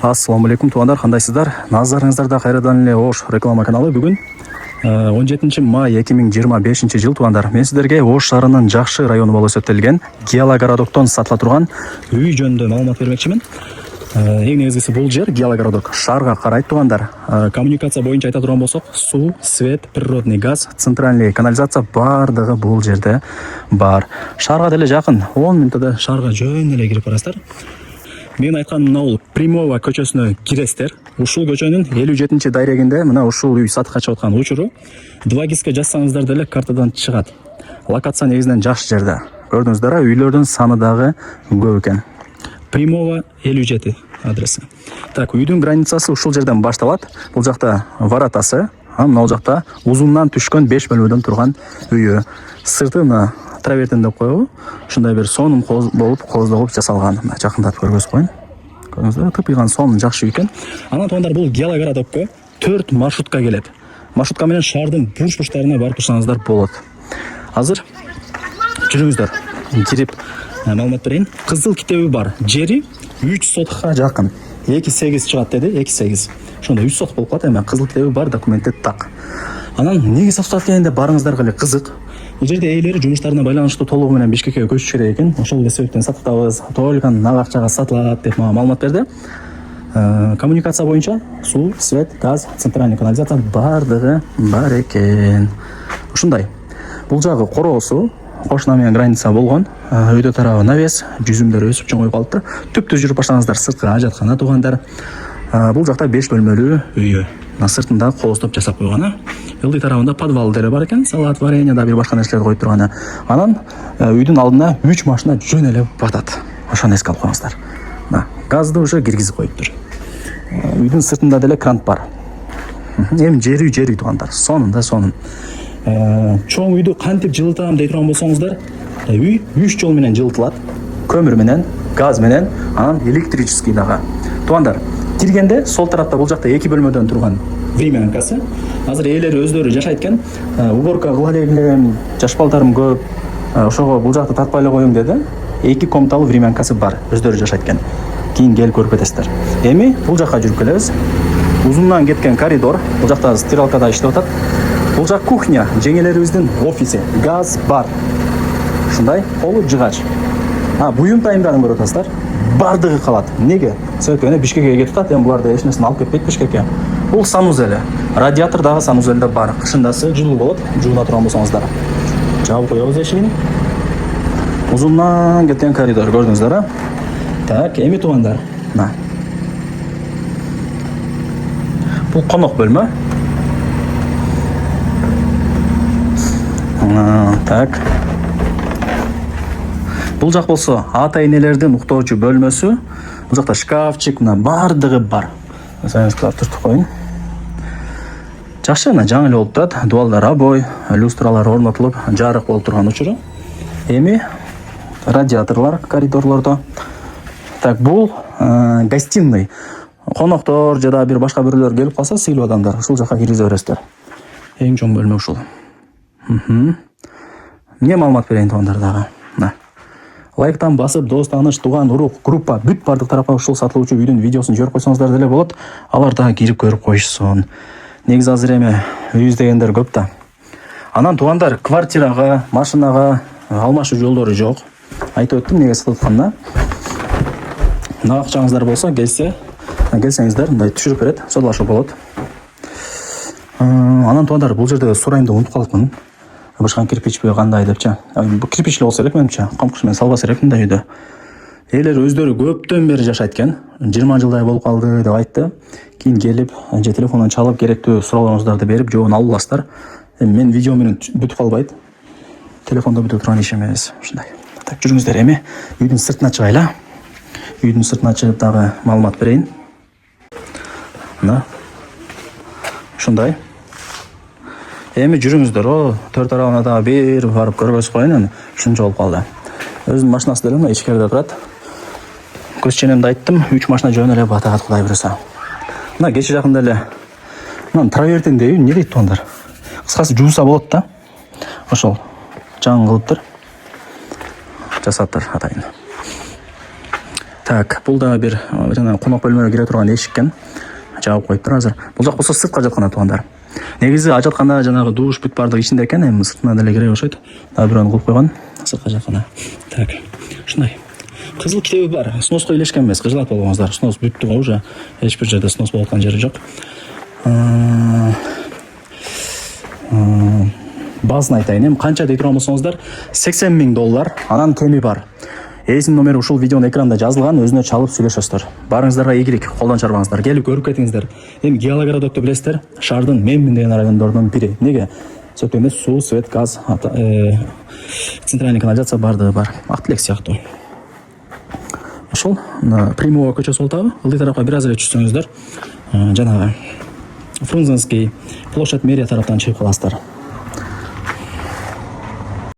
Ассаламу алейкум туугандар, кандайсыздар? Назарыңыздарда кайрадан эле Ош реклама каналы. Бүгүн 17 май 2025 жыл туугандар. Мен сиздерге Ош шаарынын жакшы району болуп эсептелген Геологородоктон сатыла турган үй жөнүндө маалымат бермекчимин. Эң негизгиси бул жер Геологородок шаарга карайт туугандар. Коммуникация боюнча айта турган болсок, суу, свет, природный газ, центральный канализация бардыгы бул жерде бар. Шаарга деле жакын, 10 мүнөттө шаарга жөн эле кирип барасыздар. Мен айтканым мына Примова көчөсүнө киресиздер. Ушул көчөнүн 57 дайрегинде мына ушул үй сатыкка чыгып аткан учуру 2 гиске жазсаңыздар деле картадан чыгат. Локация негизинен жакшы жерде. Көрдүңүздөр, үйлөрдүн саны дагы көп экен. Примова 57 адреси. Так, үйдүн границасы ушул жерден башталат. Бул жакта воротасы, мына жакта узундан түшкөн 5 бөлмөдөн турган үйү. Сыртына травертин деп коебу. Ушундай бир сонун болуп коздолуп жасалган. Жакындатып көргөзүп коеюн. Көрдүңүздөр, тыпыйган сонун жакшы үй экен. Анан туугандар, бул Геологородокко 4 маршрутка келет. Маршрутка менен шаардын бурч-бурчтарына барып турсаңыздар болот. Азыр жүрүңүздөр. Кирип маалымат берейин. Кызыл китеби бар. Жери 3 сотка жакын. 2.8 чыгат деди, 2.8. Ошондо 3 сот болуп калат эми. Кызыл китеби бар, документте так. Анан неге сатып аткенде барыңыздарга эле кызык. Бул жерде ээлери жумуштарына байланыштуу толугу менен Бишкекке көчүш керек экен. Ошол эле себептен сатып только нак акчага сатылат деп маалымат берди. Коммуникация боюнча суу, свет, газ, центральный канализация бардыгы бар экен. Ушундай. Бул жагы короосу кошуна менен граница болгон. Өйдө тарабы навес, жүзүмдөр өсүп чоңоюп калыптыр. Түптүз жүрүп баштаңыздар, сырткы ажаткана туугандар. Бул жакта 5 бөлмөлүү үйү. Сыртында кооздоп жасап койгон. Ылдый тарабында подвал деле бар экен, салат, варенье да бир башка нерселерди коюп турган. Анан үйдүн алдына 3 машина жөн эле батат. Ошону эске алып коюңуздар. Газды уже киргизип коюптур. Үйдүн сыртында деле кран бар. Эми жери туугандар. Сонун. Чоң үйдү кантип жылытам дей турган болсоңуздар, үй 3 жол менен жылытылат. Көмүр менен, газ менен, анан электрический дагы. Туугандар, киргенде сол тарапта бул жакта 2 бөлмөдөн турган времянкасы. Азыр ээлери өздөрү жашайт экен. Уборка кыла элем, жаш балдарым көп. Ошого бул жакта тартпай эле коюң деди. 2 комнаталуу времянкасы бар, өздөрү жашайт экен. Кийин келип көрүп кетесиздер. Эми бул жакка жүрүп келебиз. Узундан кеткен коридор. Бул жакта стиралкада иштеп атат. Бул жак кухня, жеңелерибиздин офиси. Газ бар. Ушундай колу жыгач. Буюм тайымдарын көрүп атасыздар. Бардыгы калат. Неге? Себеби Бишкекке кетип атат, эми буларды эч нерсени алып кетпейт Бишкекке. Бул санузели. Радиатор дагы санузелде бар. Кышындасы жылуу болот, жууна турган болсоңуздар. Жабып коебуз эшигин. Узундан кеткен коридор көрдүңүздөр. Так, эми туугандар. Бул конок бөлмө. Так. Бул жак болсо ата-энелердин уктоочу бөлмөсү. Бул жакта шкафчик, бардыгы бар. Саянскалар туртуп коюн. Жакшы, жаңы эле болуп турат. Дубалдар обой, люстралар орнотулуп, жарык болуп турган учуру. Эми радиаторлор коридорлордо. Так, бул гостиный. Коноктор жада бир башка бирлер келип калса, сыйлуу адамдар ушул жакка киргизе бересиздер. Эң чоң бөлмө ушул. Эмне маалымат берейин туугандар дагы. Лайктан басып, дос, тааныш, тууган, урук, группа, бүт бардык тарапка ушул сатылуучу үйдүн видеосун жиберип койсоңуздар деле болот. Алар дагы кирип көрүп коюшсун. Негизи азыр эми үй издегендер көп да. Анан туугандар, квартирага, машинага алмашуу жолдору жок. Айтып өттүм неге сатып атканына. Нак акчаңыздар болсо, келсеңиздер, мындай түшүрүп берет, содалашып болот. Анан туугандар, бул жерде сурайымды унутуп калыпмын. Башка кирпичпи кандай депчи. Бул кирпич эле болсо керек менимче. Комкуш менен салбаса керек мындай үйдө. Ээлер өздөрү көптөн бери жашайт экен. 20 жылдай болуп калды деп айтты. Кийин келип, же телефондон чалып керектүү суроолоруңуздарды берип, жообун алып аласыздар. Мен видео менен бүтүп калбайт. Телефондо бүтүп турган иш эмес. Ушундай. Так, жүрүңүздөр, эми үйдүн сыртына чыгайлы. Үйдүн сыртына чыгып дагы маалымат берейин. Ушундай. Эми жүрүңүздөр, төр тарабына дагы бир барып көргөзүп коеюн. Ушунча болуп калды. Өзүнүн машинасы деле ичкерде турат. Көз ченемди айттым, 3 машина жөн эле батат, Кудай буйруса. Кече жакында эле травертин дейби, эмне дейт туугандар? Кыскасы жууса болот да. Ошол жаңы кылыптыр. Жасаптыр атайын. Так, бул да бир жана конок бөлмөгө кире турган эшик экен. Жабып коюптур азыр. Бул жак болсо сыртка жаткан туугандар. Негизи ажатканда жанагы душ бүт бардыгы ичинде экен, эми сыртына деле кире окшойт. Дагы бирөөнү кылып койгон. Сыртка жаткана. Так. Ушундай. Кызыл китеби бар. Сноско илешкен эмес. Кыжылат болгоңуздар. Снос бүттү го уже. Эч бир жерде снос болуп аткан жери жок. Базын айтайын. Эми канча дей турган болсоңуздар, $80,000. Анан теми бар. Эсин номери ушул видеонун экранында жазылган, өзүнө чалып сүйлөшөсүздөр. Барыңыздарга ийгилик, колдон чарбаңыздар. Келип көрүп кетиңиздер. Эми Геологородокто билесиздер, шаардын менмин деген райондордун бири. Неге? Сөткөндө суу, свет, газ, центральный канализация бардыгы бар. Ак тилек сыяктуу. Ошол Примова көчөсү болуп атабы? Ылдый тарапка бир аз эле түшсөңүздөр, жанагы Фрунзенский площадь мэрия тараптан чыгып каласыздар.